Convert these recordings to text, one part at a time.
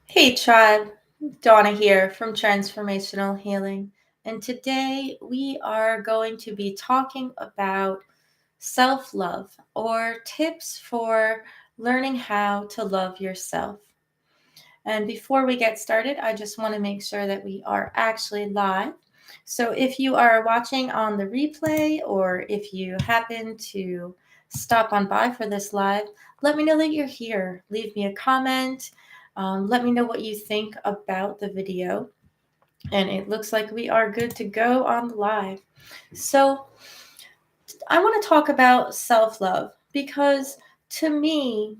Hey tribe, Dawna here from Transformational Healing. And today we are going to be talking about self love or tips for learning how to love yourself. And before we get started, I just want to make sure that we are actually live. So if you are watching on the replay or if you happen to stop on by for this live, let me know that you're here. Leave me a comment. Let me know what you think about the video. And it looks like we are good to go on the live. So I want to talk about self love because to me,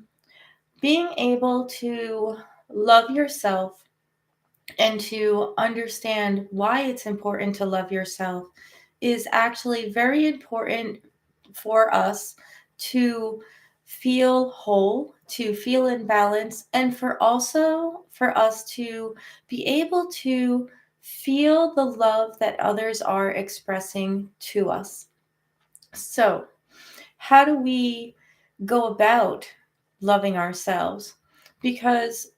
being able to love yourself and to understand why it's important to love yourself is actually very important for us to feel whole, to feel in balance, and for us to be able to feel the love that others are expressing to us. So, how do we go about loving ourselves? Because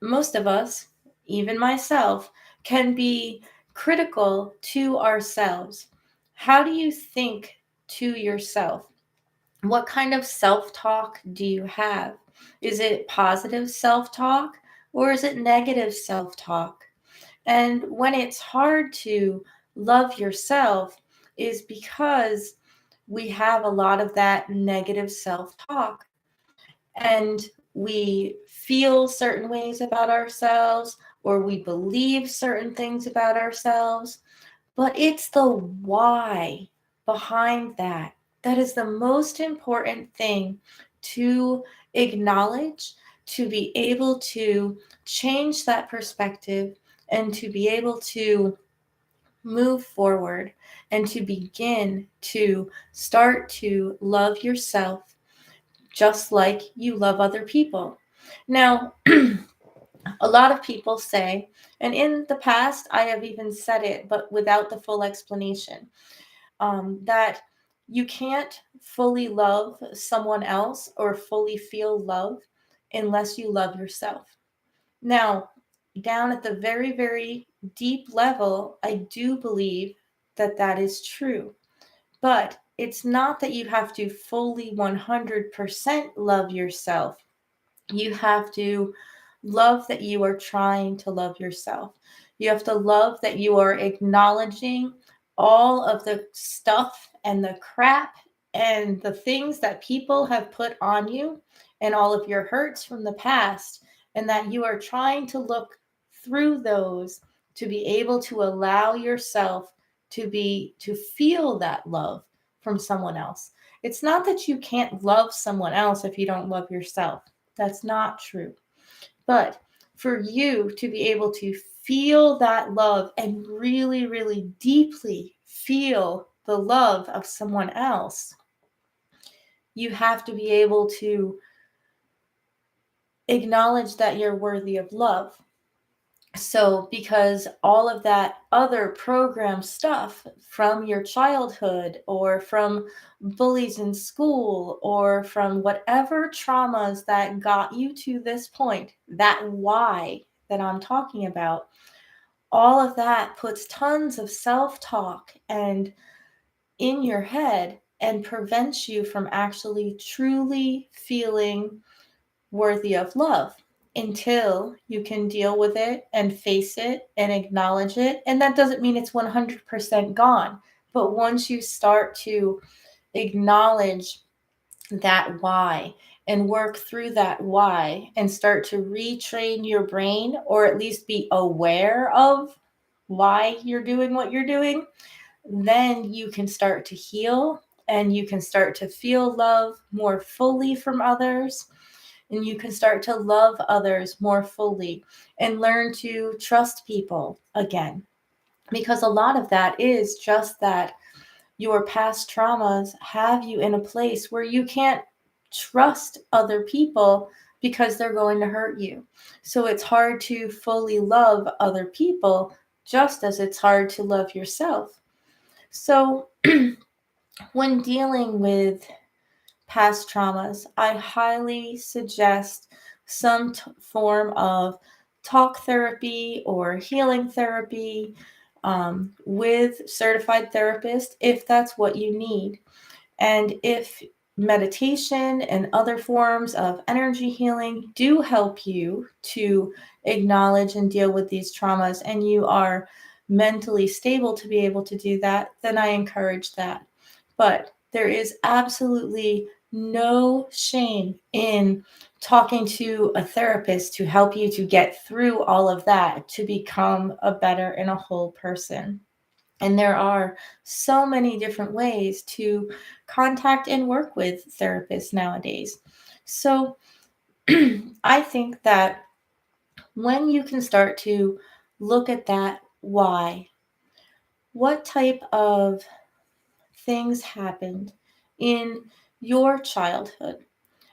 most of us, even myself, can be critical to ourselves. How do you think to yourself? What kind of self talk do you have? Is it positive self talk or is it negative self talk? And when it's hard to love yourself, is because we have a lot of that negative self talk and we feel certain ways about ourselves or we believe certain things about ourselves, but it's the why behind that that is the most important thing to acknowledge, to be able to change that perspective and to be able to move forward and to begin to start to love yourself just like you love other people. Now, a lot of people say, and in the past, I have even said it, but without the full explanation, that you can't fully love someone else or fully feel love unless you love yourself. Now, down at the very, very deep level, I do believe that that is true. But it's not that you have to fully 100% love yourself. You have to love that you are trying to love yourself. You have to love that you are acknowledging all of the stuff and the crap and the things that people have put on you and all of your hurts from the past, and that you are trying to look through those to be able to allow yourself to feel that love from someone else. It's not that you can't love someone else if you don't love yourself. That's not true. But for you to be able to feel that love and really, really deeply feel the love of someone else, you have to be able to acknowledge that you're worthy of love. So, because all of that other program stuff from your childhood or from bullies in school or from whatever traumas that got you to this point, that why that I'm talking about, all of that puts tons of self talk and in your head and prevents you from actually truly feeling worthy of love until you can deal with it and face it and acknowledge it. And that doesn't mean it's 100% gone. But once you start to acknowledge that why and work through that why and start to retrain your brain or at least be aware of why you're doing what you're doing, then you can start to heal and you can start to feel love more fully from others and you can start to love others more fully and learn to trust people again. Because a lot of that is just that your past traumas have you in a place where you can't trust other people because they're going to hurt you. So it's hard to fully love other people just as it's hard to love yourself. So when dealing with past traumas, I highly suggest some form of talk therapy or healing therapy with certified therapists if that's what you need. And if meditation and other forms of energy healing do help you to acknowledge and deal with these traumas, and you are mentally stable to be able to do that, then I encourage that. But there is absolutely no shame in talking to a therapist to help you to get through all of that to become a better and a whole person. And there are so many different ways to contact and work with therapists nowadays. So I think that when you can start to look at that why, what type of things happened in your childhood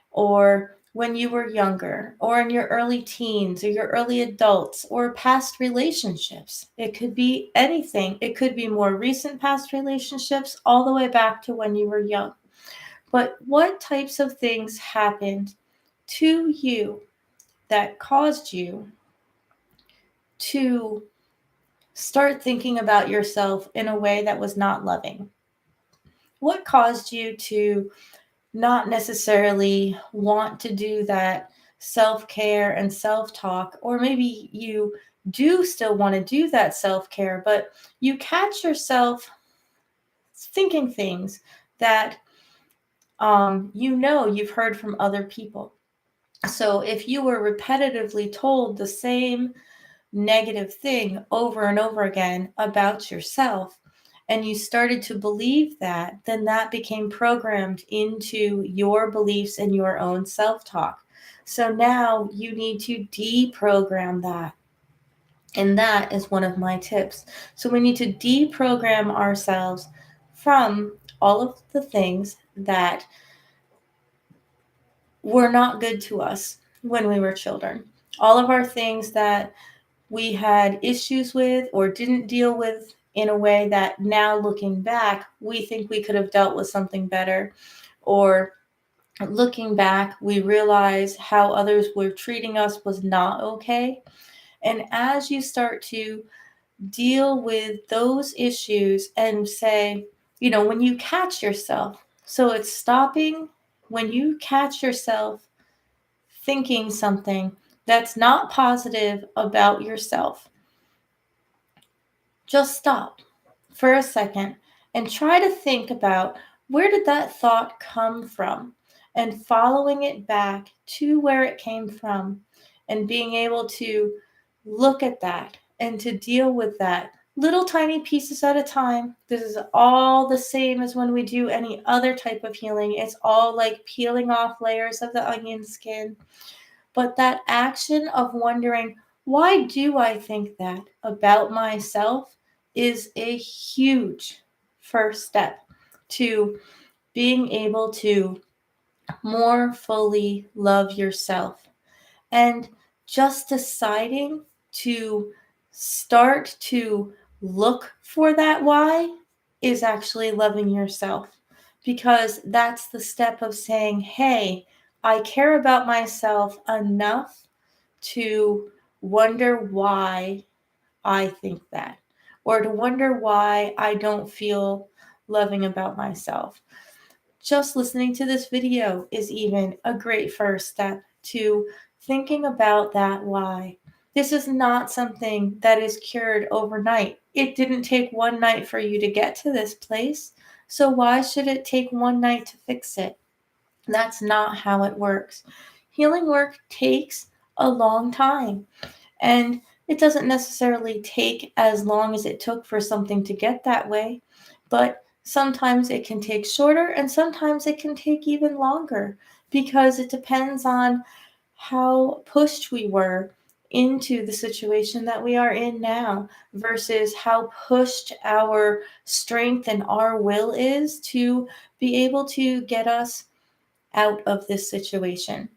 or when you were younger, or in your early teens, or your early adults, or past relationships. It could be anything. It could be more recent past relationships, all the way back to when you were young. But what types of things happened to you that caused you to start thinking about yourself in a way that was not loving? What caused you to not necessarily want to do that self care and self talk, or maybe you do still want to do that self care, but you catch yourself thinking things that you've heard from other people. So if you were repetitively told the same negative thing over and over again about yourself, and you started to believe that, then that became programmed into your beliefs and your own self talk. So now you need to deprogram that. And that is one of my tips. So we need to deprogram ourselves from all of the things that were not good to us when we were children. All of our things that we had issues with or didn't deal with in a way that now looking back, we think we could have dealt with something better. Or looking back, we realize how others were treating us was not okay. And as you start to deal with those issues and say, when you catch yourself, so it's stopping when you catch yourself thinking something that's not positive about yourself. Just stop for a second and try to think about, where did that thought come from, and following it back to where it came from, and being able to look at that and to deal with that little tiny pieces at a time. This is all the same as when we do any other type of healing. It's all like peeling off layers of the onion skin. But that action of wondering, why do I think that about myself, is a huge first step to being able to more fully love yourself. And just deciding to start to look for that why is actually loving yourself, because that's the step of saying, hey, I care about myself enough to wonder why I think that, or to wonder why I don't feel loving about myself. Just listening to this video is even a great first step to thinking about that why. This is not something that is cured overnight. It didn't take one night for you to get to this place. So why should it take one night to fix it? That's not how it works. Healing work takes a long time, and it doesn't necessarily take as long as it took for something to get that way, but sometimes it can take shorter and sometimes it can take even longer, because it depends on how pushed we were into the situation that we are in now versus how pushed our strength and our will is to be able to get us out of this situation.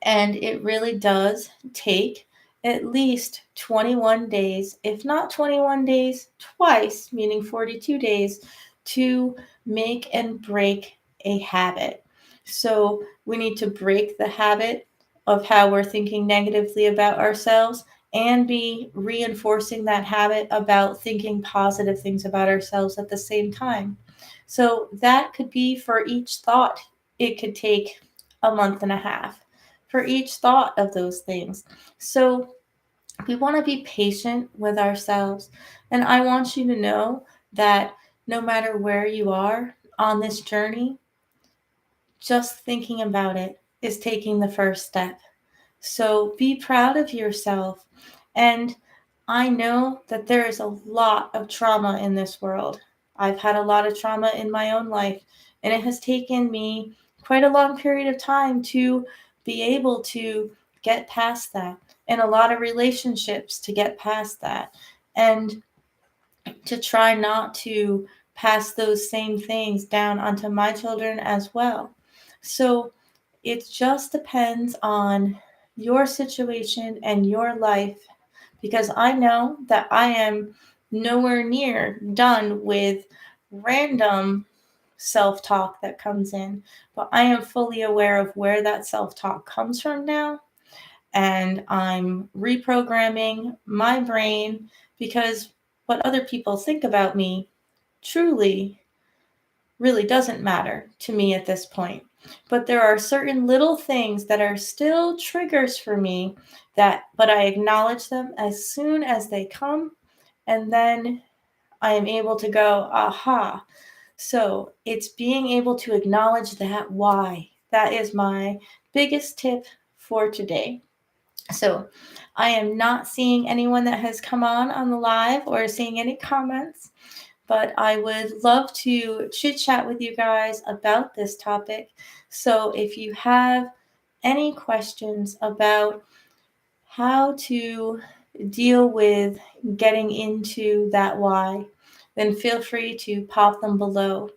And it really does take at least 21 days, if not 21 days, twice, meaning 42 days, to make and break a habit. So we need to break the habit of how we're thinking negatively about ourselves, and be reinforcing that habit about thinking positive things about ourselves at the same time. So that could be for each thought, it could take a month and a half for each thought of those things. So we want to be patient with ourselves. And I want you to know that no matter where you are on this journey, just thinking about it is taking the first step. So be proud of yourself. And I know that there is a lot of trauma in this world. I've had a lot of trauma in my own life, and it has taken me quite a long period of time to be able to get past that, and a lot of relationships to get past that, and to try not to pass those same things down onto my children as well. So it just depends on your situation and your life, because I know that I am nowhere near done with random self talk that comes in, but I am fully aware of where that self talk comes from now. And I'm reprogramming my brain, because what other people think about me truly really doesn't matter to me at this point. But there are certain little things that are still triggers for me, but I acknowledge them as soon as they come, and then I am able to go, aha. So it's being able to acknowledge that why. That is my biggest tip for today. So I am not seeing anyone that has come on the live or seeing any comments, but I would love to chit chat with you guys about this topic. So if you have any questions about how to deal with getting into that why, then feel free to pop them below.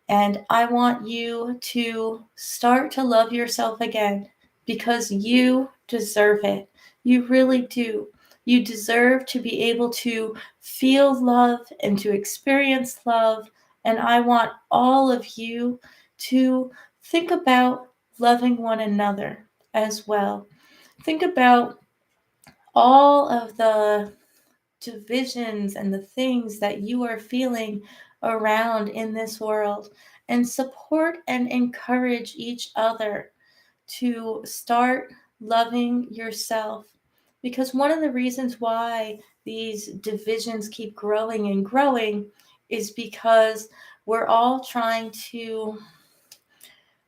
And I want you to start to love yourself again, because you deserve it. You really do. You deserve to be able to feel love and to experience love. And I want all of you to think about loving one another as well. Think about all of the divisions and the things that you are feeling around in this world, and support and encourage each other to start loving yourself. Because one of the reasons why these divisions keep growing and growing is because we're all trying to,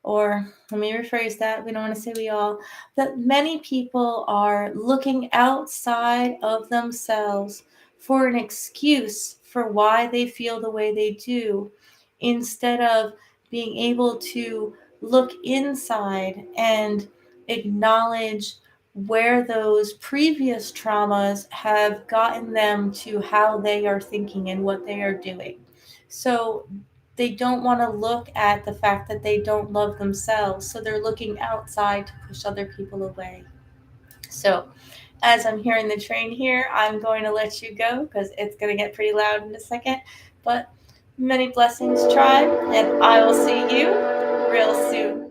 or let me rephrase that, we don't want to say we all, that many people are looking outside of themselves for an excuse for why they feel the way they do, instead of being able to look inside and acknowledge where those previous traumas have gotten them to how they are thinking and what they are doing. So they don't want to look at the fact that they don't love themselves. So they're looking outside to push other people away. So as I'm hearing the train here, I'm going to let you go because it's going to get pretty loud in a second. But many blessings, tribe, and I will see you real soon.